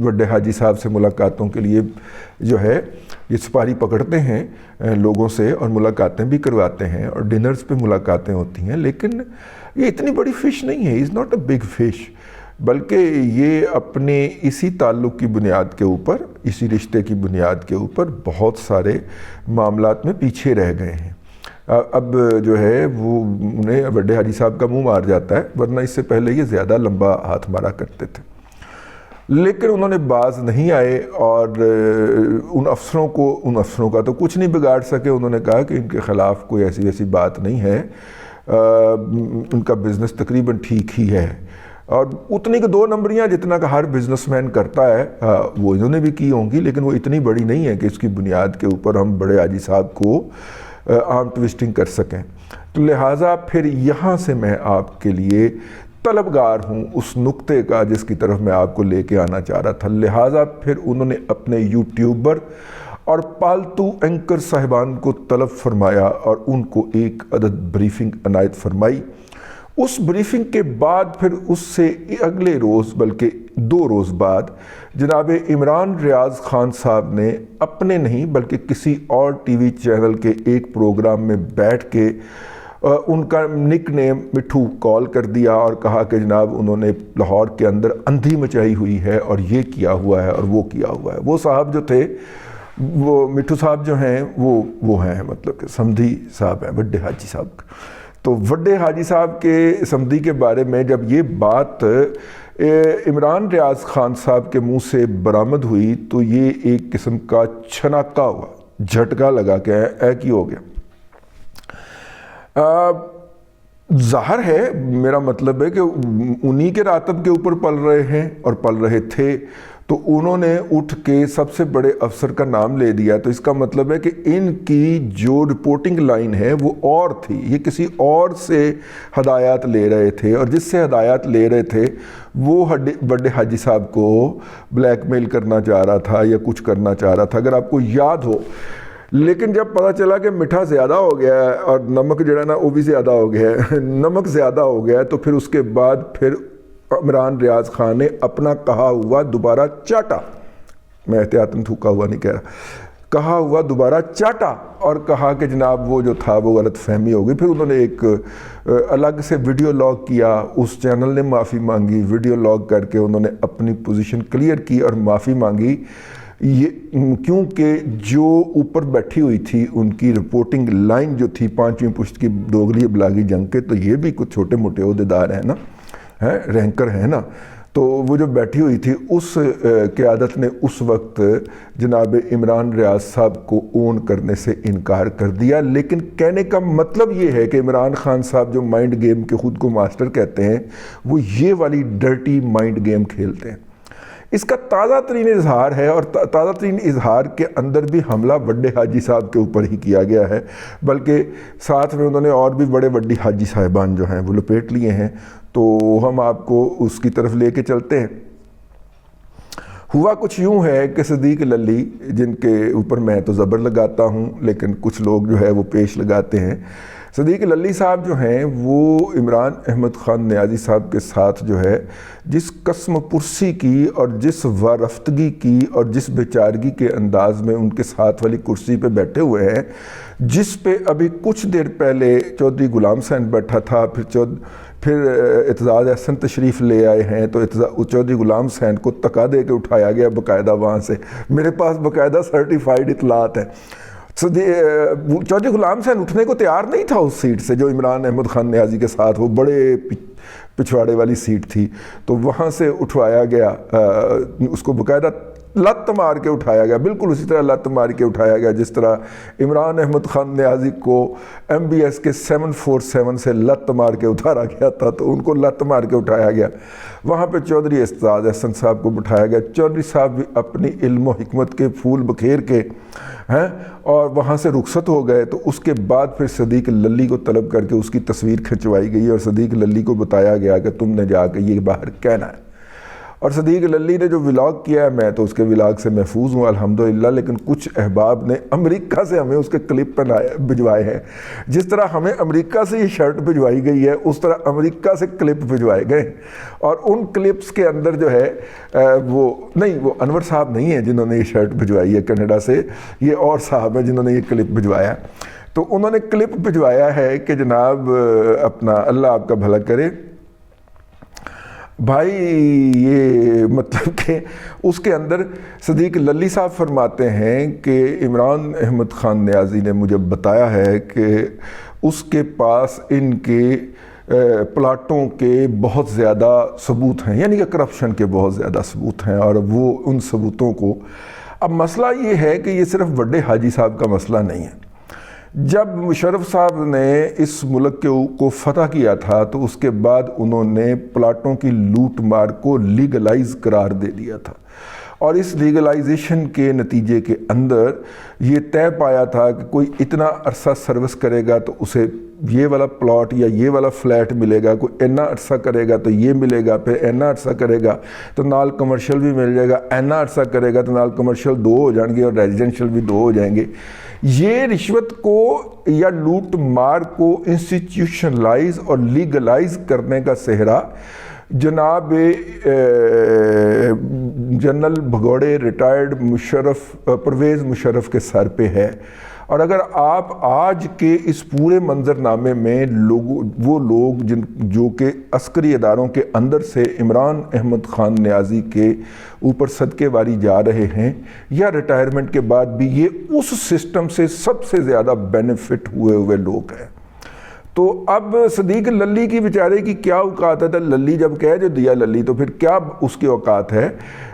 بڑے حاجی صاحب سے ملاقاتوں کے لیے جو ہے یہ سپاری پکڑتے ہیں لوگوں سے اور ملاقاتیں بھی کرواتے ہیں اور ڈنرز پہ ملاقاتیں ہوتی ہیں، لیکن یہ اتنی بڑی فش نہیں ہے، is not a big fish, بلکہ یہ اپنے اسی تعلق کی بنیاد کے اوپر، اسی رشتے کی بنیاد کے اوپر بہت سارے معاملات میں پیچھے رہ گئے ہیں۔ اب جو ہے وہ انہیں بڑے حاجی صاحب کا منہ مار جاتا ہے، ورنہ اس سے پہلے یہ زیادہ لمبا ہاتھ مارا کرتے تھے، لیکن انہوں نے باز نہیں آئے اور ان افسروں کا تو کچھ نہیں بگاڑ سکے۔ انہوں نے کہا کہ ان کے خلاف کوئی ایسی ویسی بات نہیں ہے، ان کا بزنس تقریباً ٹھیک ہی ہے، اور اتنی کہ 2 نمبریاں جتنا کہ ہر بزنس مین کرتا ہے وہ انہوں نے بھی کی ہوں گی، لیکن وہ اتنی بڑی نہیں ہے کہ اس کی بنیاد کے اوپر ہم بڑے حاجی صاحب کو آرم ٹویسٹنگ کر سکیں۔ تو لہٰذا پھر یہاں سے میں آپ کے لیے طلبگار ہوں اس نقطے کا جس کی طرف میں آپ کو لے کے آنا چاہ رہا تھا۔ لہٰذا پھر انہوں نے اپنے یوٹیوبر اور پالتو اینکر صاحبان کو طلب فرمایا اور ان کو ایک عدد بریفنگ عنایت فرمائی۔ اس بریفنگ کے بعد پھر اس سے اگلے روز بلکہ 2 روز بعد جناب عمران ریاض خان صاحب نے اپنے نہیں بلکہ کسی اور ٹی وی چینل کے ایک پروگرام میں بیٹھ کے ان کا نک نیم مٹھو کال کر دیا اور کہا کہ جناب انہوں نے لاہور کے اندر اندھی مچائی ہوئی ہے اور یہ کیا ہوا ہے اور وہ کیا ہوا ہے۔ وہ صاحب جو تھے، وہ مٹھو صاحب جو ہیں وہ ہیں مطلب کہ سمدھی صاحب ہیں بڑے حاجی صاحب۔ تو بڑے حاجی صاحب کے سمدھی کے بارے میں جب یہ بات عمران ریاض خان صاحب کے منہ سے برآمد ہوئی تو یہ ایک قسم کا چھناکا ہوا، جھٹکا لگا کہ اے کی ہو گیا۔ ظاہر ہے، میرا مطلب ہے کہ انہی کے راتب کے اوپر پل رہے ہیں اور پل رہے تھے، تو انہوں نے اٹھ کے سب سے بڑے افسر کا نام لے دیا، تو اس کا مطلب ہے کہ ان کی جو رپورٹنگ لائن ہے وہ اور تھی، یہ کسی اور سے ہدایات لے رہے تھے، اور جس سے ہدایات لے رہے تھے وہ بڑے حاجی صاحب کو بلیک میل کرنا چاہ رہا تھا یا کچھ کرنا چاہ رہا تھا، اگر آپ کو یاد ہو۔ لیکن جب پتہ چلا کہ میٹھا زیادہ ہو گیا ہے اور نمک جو ہے نا وہ بھی زیادہ ہو گیا ہے، نمک زیادہ ہو گیا ہے، تو پھر اس کے بعد پھر عمران ریاض خان نے اپنا کہا ہوا دوبارہ چاٹا، میں احتیاطاً تھوکا ہوا نہیں کہہ رہا، کہا ہوا دوبارہ چاٹا اور کہا کہ جناب وہ جو تھا وہ غلط فہمی ہو گئی۔ پھر انہوں نے ایک الگ سے ویڈیو لاگ کیا، اس چینل نے معافی مانگی، ویڈیو لاگ کر کے انہوں نے اپنی پوزیشن کلیئر کی اور معافی مانگی، یہ کیونکہ جو اوپر بیٹھی ہوئی تھی ان کی رپورٹنگ لائن جو تھی 5ویں پشت کی دوگلی ابلاغی جنگ کے، تو یہ بھی کچھ چھوٹے موٹے عہدیدار ہیں نا، رینکر ہیں نا، تو وہ جو بیٹھی ہوئی تھی اس قیادت نے اس وقت جناب عمران ریاض صاحب کو اون کرنے سے انکار کر دیا۔ لیکن کہنے کا مطلب یہ ہے کہ عمران خان صاحب جو مائنڈ گیم کے خود کو ماسٹر کہتے ہیں، وہ یہ والی ڈرٹی مائنڈ گیم کھیلتے ہیں۔ اس کا تازہ ترین اظہار ہے، اور تازہ ترین اظہار کے اندر بھی حملہ بڑے حاجی صاحب کے اوپر ہی کیا گیا ہے، بلکہ ساتھ میں انہوں نے اور بھی بڑے حاجی صاحبان جو ہیں وہ لپیٹ لیے ہیں، تو ہم آپ کو اس کی طرف لے کے چلتے ہیں۔ ہوا کچھ یوں ہے کہ صدیق للی، جن کے اوپر میں تو زبر لگاتا ہوں لیکن کچھ لوگ جو ہے وہ پیش لگاتے ہیں، صدیق للی صاحب جو ہیں وہ عمران احمد خان نیازی صاحب کے ساتھ جو ہے جس قسم پرسی کی اور جس وارفتگی کی اور جس بیچارگی کے انداز میں ان کے ساتھ والی کرسی پہ بیٹھے ہوئے ہیں، جس پہ ابھی کچھ دیر پہلے چودھری غلام حسین بیٹھا تھا، پھر اعتزاز احسن تشریف لے آئے ہیں، تو چودھری غلام حسین کو تکا دے کے اٹھایا گیا باقاعدہ وہاں سے، میرے پاس باقاعدہ سرٹیفائیڈ اطلاعات ہیں۔ چودھری غلام حسین اٹھنے کو تیار نہیں تھا اس سیٹ سے جو عمران احمد خان نیازی کے ساتھ وہ بڑے پچھواڑے والی سیٹ تھی، تو وہاں سے اٹھوایا گیا، اس کو باقاعدہ لت مار کے اٹھایا گیا، بالکل اسی طرح لت مار کے اٹھایا گیا جس طرح عمران احمد خان نیازی کو ایم بی ایس کے 747 سے لت مار کے اتارا گیا تھا، تو ان کو لت مار کے اٹھایا گیا۔ وہاں پہ چودھری اعتزاز احسن صاحب کو بٹھایا گیا، چودھری صاحب بھی اپنی علم و حکمت کے پھول بکھیر کے ہیں اور وہاں سے رخصت ہو گئے۔ تو اس کے بعد پھر صدیق للی کو طلب کر کے اس کی تصویر کھنچوائی گئی اور صدیق للی کو بتایا گیا کہ تم نے جا کے یہ باہر کہنا ہے، اور صدیق للی نے جو ولاگ کیا ہے میں تو اس کے ولاگ سے محفوظ ہوں الحمدللہ، لیکن کچھ احباب نے امریکہ سے ہمیں اس کے کلپ بھجوائے ہیں۔ جس طرح ہمیں امریکہ سے یہ شرٹ بھجوائی گئی ہے اس طرح امریکہ سے کلپ بھجوائے گئے، اور ان کلپس کے اندر جو ہے وہ انور صاحب نہیں ہیں جنہوں نے یہ شرٹ بھجوائی ہے کینیڈا سے، یہ اور صاحب ہیں جنہوں نے یہ کلپ بھجوایا۔ تو انہوں نے کلپ بھجوایا ہے کہ جناب اپنا اللہ آپ کا بھلا کرے بھائی، یہ مطلب کہ اس کے اندر صدیق للی صاحب فرماتے ہیں کہ عمران احمد خان نیازی نے مجھے بتایا ہے کہ اس کے پاس ان کے پلاٹوں کے بہت زیادہ ثبوت ہیں، یعنی کہ کرپشن کے بہت زیادہ ثبوت ہیں، اور وہ ان ثبوتوں کو، اب مسئلہ یہ ہے کہ یہ صرف بڑے حاجی صاحب کا مسئلہ نہیں ہے۔ جب مشرف صاحب نے اس ملک کو فتح کیا تھا تو اس کے بعد انہوں نے پلاٹوں کی لوٹ مار کو لیگلائز قرار دے دیا تھا، اور اس لیگلائزیشن کے نتیجے کے اندر یہ طے پایا تھا کہ کوئی اتنا عرصہ سروس کرے گا تو اسے یہ والا پلاٹ یا یہ والا فلیٹ ملے گا، کوئی اینا عرصہ کرے گا تو یہ ملے گا، پھر اینا عرصہ کرے گا تو نال کمرشل بھی مل جائے گا، اینا عرصہ کرے گا تو نال کمرشل 2 ہو جائیں گے اور ریزیڈنشل بھی 2 ہو جائیں گے۔ یہ رشوت کو یا لوٹ مار کو انسٹیٹیوشنلائز اور لیگلائز کرنے کا صحرا جناب جنرل بھگوڑے ریٹائرڈ پرویز مشرف کے سر پہ ہے۔ اور اگر آپ آج کے اس پورے منظرنامے میں وہ لوگ جو کہ عسکری اداروں کے اندر سے عمران احمد خان نیازی کے اوپر صدقے واری جا رہے ہیں یا ریٹائرمنٹ کے بعد بھی، یہ اس سسٹم سے سب سے زیادہ بینیفٹ ہوئے لوگ ہیں۔ تو اب صدیق للی کی بیچارے کی کیا اوقات ہے؟ للی جب کہہ جو دیا للی تو پھر کیا اس کی اوقات ہے؟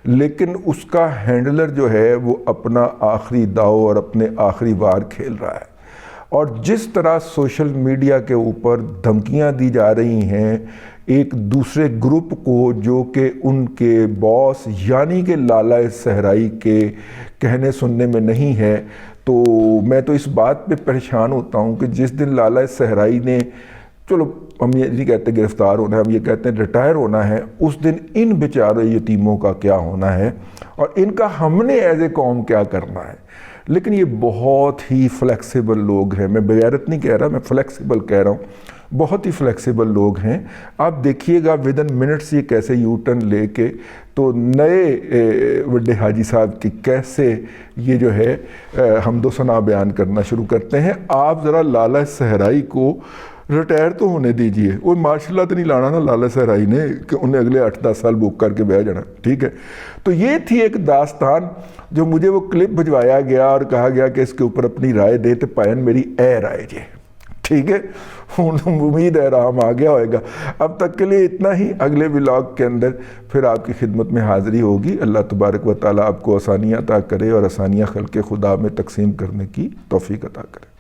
لیکن اس کا ہینڈلر جو ہے وہ اپنا آخری داؤ اور اپنے آخری وار کھیل رہا ہے، اور جس طرح سوشل میڈیا کے اوپر دھمکیاں دی جا رہی ہیں ایک دوسرے گروپ کو جو کہ ان کے باس یعنی کہ لالہ صحرائی کے کہنے سننے میں نہیں ہے، تو میں تو اس بات پہ پریشان ہوتا ہوں کہ جس دن لالہ صحرائی نے، چلو ہم یہ نہیں کہتے گرفتار ہونا ہے، ہم یہ کہتے ہیں ریٹائر ہونا ہے، اس دن ان بیچارے یتیموں کا کیا ہونا ہے اور ان کا ہم نے ایز اے قوم کیا کرنا ہے۔ لیکن یہ بہت ہی فلیکسیبل لوگ ہیں، میں بغیرت نہیں کہہ رہا، میں فلیکسیبل کہہ رہا ہوں، بہت ہی فلیکسیبل لوگ ہیں۔ آپ دیکھیے گا ودن منٹس یہ کیسے یو ٹرن لے کے تو نئے بڑے حاجی صاحب کی کیسے یہ جو ہے حمد و ثنا بیان کرنا شروع کرتے ہیں۔ آپ ذرا لالہ صحرائی کو ریٹائر تو ہونے دیجئے، وہ ماشاء اللہ تو نہیں لانا نا لالہ صحرائی نے کہ انہیں اگلے 8-10 سال بک کر کے بیٹھ جانا، ٹھیک ہے۔ تو یہ تھی ایک داستان جو مجھے وہ کلپ بھجوایا گیا اور کہا گیا کہ اس کے اوپر اپنی رائے دے تو پائن میری رائے جے، ٹھیک ہے۔ امید ہے رام آ گیا ہوئے گا۔ اب تک کے لیے اتنا ہی، اگلے ولاگ کے اندر پھر آپ کی خدمت میں حاضری ہوگی۔ اللہ تبارک و تعالیٰ آپ کو آسانیاں عطا کرے اور آسانیاں خلق خدا میں تقسیم کرنے کی توفیق عطا کرے۔